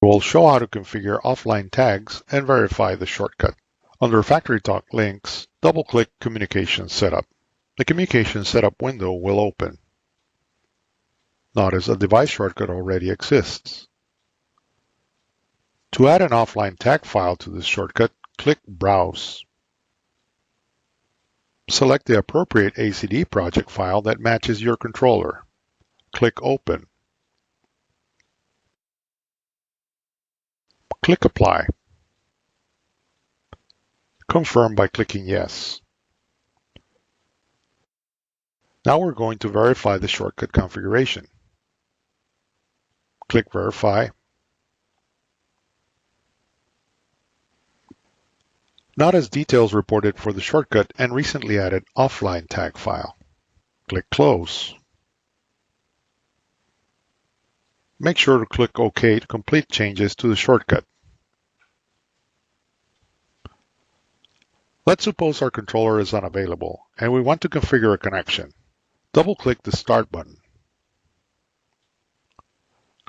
We'll show how to configure offline tags and verify the shortcut. Under Factory Talk links, double-click Communication Setup. The Communication Setup window will open. Notice a device shortcut already exists. To add an offline tag file to this shortcut, click Browse. Select the appropriate ACD project file that matches your controller. Click Open. Click Apply. Confirm by clicking Yes. Now we're going to verify the shortcut configuration. Click Verify. Notice details reported for the shortcut and recently added offline tag file. Click Close. Make sure to click OK to complete changes to the shortcut. Let's suppose our controller is unavailable and we want to configure a connection. Double-click the Start button.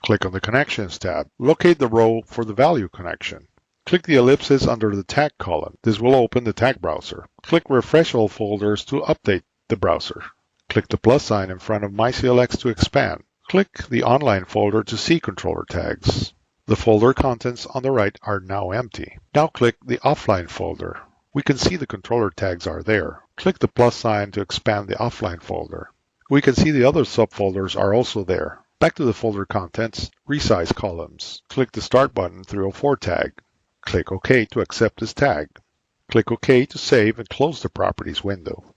Click on the Connections tab. Locate the row for the value connection. Click the ellipses under the tag column. This will open the tag browser. Click Refresh All Folders to update the browser. Click the plus sign in front of MyCLX to expand. Click the Online folder to see controller tags. The folder contents on the right are now empty. Now click the Offline folder. We can see the controller tags are there. Click the plus sign to expand the offline folder. We can see the other subfolders are also there. Back to the folder contents, resize columns. Click the Start button 304 tag. Click OK to accept this tag. Click OK to save and close the Properties window.